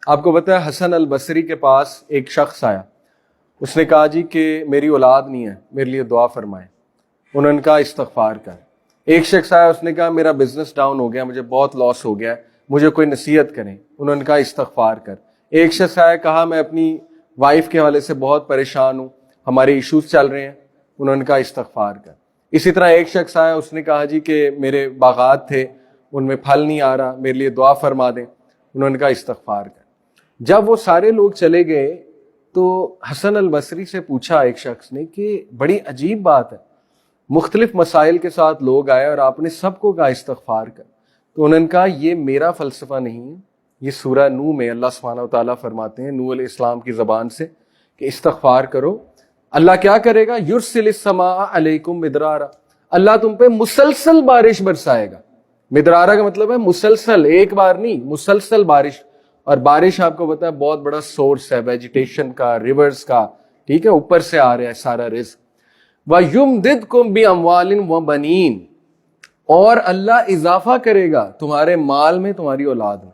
آپ کو پتا ہے حسن البصری کے پاس ایک شخص آیا. اس نے کہا جی کہ میری اولاد نہیں ہے, میرے لیے دعا فرمائیں. انہوں نے کہا استغفار کر. ایک شخص آیا, اس نے کہا میرا بزنس ڈاؤن ہو گیا, مجھے بہت لاس ہو گیا, مجھے کوئی نصیحت کریں. انہوں نے کہا استغفار کر. ایک شخص آیا, کہا میں اپنی وائف کے حوالے سے بہت پریشان ہوں, ہمارے ایشوز چل رہے ہیں. انہوں نے کہا استغفار کر. اسی طرح ایک شخص آیا, اس نے کہا جی کہ میرے باغات تھے, ان میں پھل نہیں آ رہا, میرے لیے دعا فرما دیں. انہوں نے کہا استغفار کر. جب وہ سارے لوگ چلے گئے تو حسن البصری سے پوچھا ایک شخص نے کہ بڑی عجیب بات ہے, مختلف مسائل کے ساتھ لوگ آئے اور آپ نے سب کو کہا استغفار کر. تو انہوں نے کہا یہ میرا فلسفہ نہیں ہے, یہ سورہ نوح میں اللہ سبحانہ و تعالیٰ فرماتے ہیں نوح علیہ السلام کی زبان سے کہ استغفار کرو. اللہ کیا کرے گا؟ یرسل السماء علیکم مدرارا, اللہ تم پہ مسلسل بارش برسائے گا. مدرارا کا مطلب ہے مسلسل, ایک بار نہیں, مسلسل بارش. اور بارش آپ کو پتا ہے بہت بڑا سورس ہے ویجیٹیشن کا, ریورز کا, ٹھیک ہے, اوپر سے آ رہا ہے سارا رزق. وَيُمْدِدْكُمْ بِأَمْوَالٍ وَبَنِينَ, اور اللہ اضافہ کرے گا تمہارے مال میں, تمہاری اولاد میں.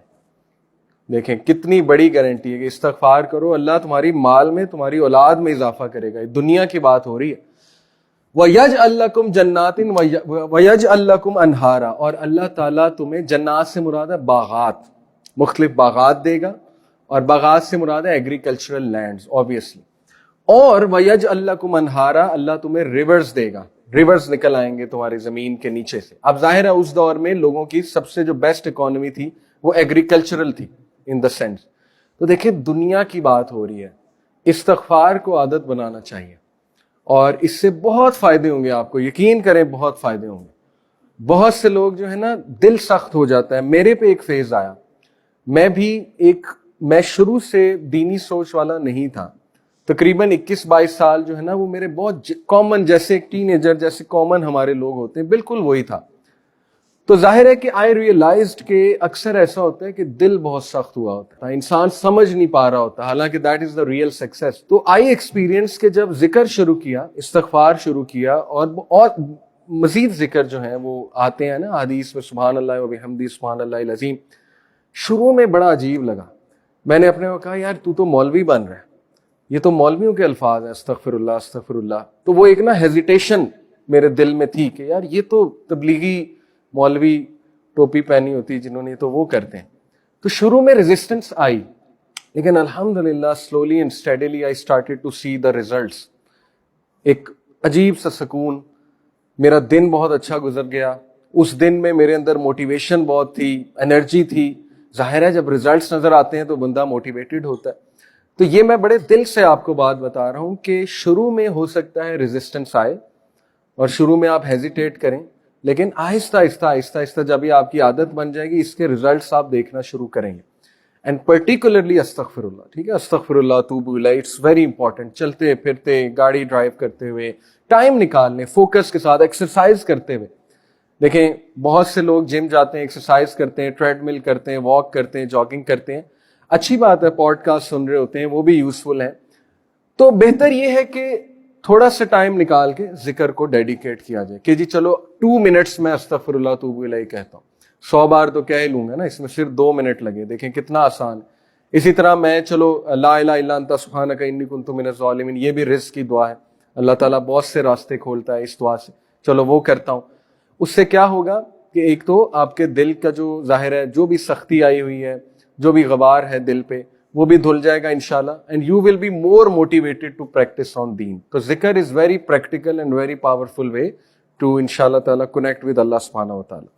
دیکھیں کتنی بڑی گارنٹی ہے کہ استغفار کرو, اللہ تمہاری مال میں, تمہاری اولاد میں اضافہ کرے گا. یہ دنیا کی بات ہو رہی ہے. وَيَجْعَلْ لَكُمْ جَنَّاتٍ وَيَجْعَلْ لَكُمْ أَنْهَارًا, اور اللہ تعالیٰ تمہیں, جنات سے مراد ہے باغات, مختلف باغات دے گا, اور باغات سے مراد ہے ایگریکلچرل لینڈز obviously. اور وَيَجْعَلْ لَكُمْ أَنْهَارًا, اللہ تمہیں ریورز دے گا, ریورز نکل آئیں گے تمہاری زمین کے نیچے سے. اب ظاہر ہے اس دور میں لوگوں کی سب سے جو بیسٹ اکانومی تھی وہ ایگریکلچرل تھی ان دا سینس. تو دیکھیں دنیا کی بات ہو رہی ہے, استغفار کو عادت بنانا چاہیے, اور اس سے بہت فائدے ہوں گے آپ کو, یقین کریں بہت فائدے ہوں گے. بہت سے لوگ جو ہے نا دل سخت ہو جاتا ہے. میرے پہ ایک فیز آیا, میں شروع سے دینی سوچ والا نہیں تھا. تقریباً 21-22 سال جو ہے نا وہ میرے بہت کامن, جیسے ایک ٹین ایجر جیسے کامن ہمارے لوگ ہوتے ہیں, بالکل وہی تھا. تو ظاہر ہے کہ آئی ریئلائزڈ کہ اکثر ایسا ہوتا ہے کہ دل بہت سخت ہوا ہوتا ہے, انسان سمجھ نہیں پا رہا ہوتا, حالانکہ that is the real success. تو آئی ایکسپیرینس کہ جب ذکر شروع کیا, استغفار شروع کیا, اور مزید ذکر جو ہیں وہ آتے ہیں نا حدیث میں, سبحان اللہ و بحمدہ سبحان اللہ العظیم. شروع میں بڑا عجیب لگا. میں نے اپنے کو کہا یار تو مولوی بن رہا ہے, یہ تو مولویوں کے الفاظ ہیں, استغفر اللہ استغفر اللہ. تو وہ ایک نا ہیزیٹیشن میرے دل میں تھی کہ یار یہ تو تبلیغی مولوی ٹوپی پہنی ہوتی جنہوں نے, تو وہ کرتے ہیں. تو شروع میں ریزسٹنس آئی, لیکن الحمدللہ slowly and steadily I started to see the results. ایک عجیب سا سکون, میرا دن بہت اچھا گزر گیا. اس دن میں میرے اندر موٹیویشن بہت تھی, انرجی تھی. ظاہر ہے جب ریزلٹس نظر آتے ہیں تو بندہ موٹیویٹڈ ہوتا ہے. تو یہ میں بڑے دل سے آپ کو بات بتا رہا ہوں کہ شروع میں ہو سکتا ہے ریزسٹنس آئے, اور شروع میں آپ ہیزیٹیٹ کریں, لیکن آہستہ آہستہ آہستہ آہستہ جب یہ آپ کی عادت بن جائے گی, اس کے ریزلٹس آپ دیکھنا شروع کریں گے. اینڈ پرٹیکولرلی استغفر اللہ, ٹھیک ہے, استغفر اللہ توب الیہ, اٹس ویری امپورٹنٹ. چلتے پھرتے, گاڑی ڈرائیو کرتے ہوئے, ٹائم نکالنے, فوکس کے ساتھ, ایکسرسائز کرتے ہوئے. دیکھیں بہت سے لوگ جم جاتے ہیں, ایکسرسائز کرتے ہیں, ٹریڈ مل کرتے ہیں, واک کرتے ہیں, جاگنگ کرتے ہیں, اچھی بات ہے, پوڈ کاسٹ سن رہے ہوتے ہیں, وہ بھی یوزفل ہیں. تو بہتر یہ ہے کہ تھوڑا سا ٹائم نکال کے ذکر کو ڈیڈیکیٹ کیا جائے کہ جی چلو 2 منٹس میں استغفر اللہ توب الیہ کہتا ہوں. 100 بار تو کہہ ہی لوں گا نا, اس میں صرف 2 منٹ لگے. دیکھیں کتنا آسان ہے. اسی طرح میں چلو لا الہ الا انت سبحانک انی کنت من الظالمین, یہ بھی رزق کی دعا ہے, اللہ تعالیٰ بہت سے راستے کھولتا ہے اس دعا سے, چلو وہ کرتا ہوں. اس سے کیا ہوگا کہ ایک تو آپ کے دل کا جو ظاہر ہے جو بھی سختی آئی ہوئی ہے, جو بھی غبار ہے دل پہ, وہ بھی دھل جائے گا انشاءاللہ, and you will be more motivated to practise on them. تو ذکر is very practical and very powerful way to انشاءاللہ تعالیٰ کنیکٹ ود اللہ سبحانہ و تعالیٰ.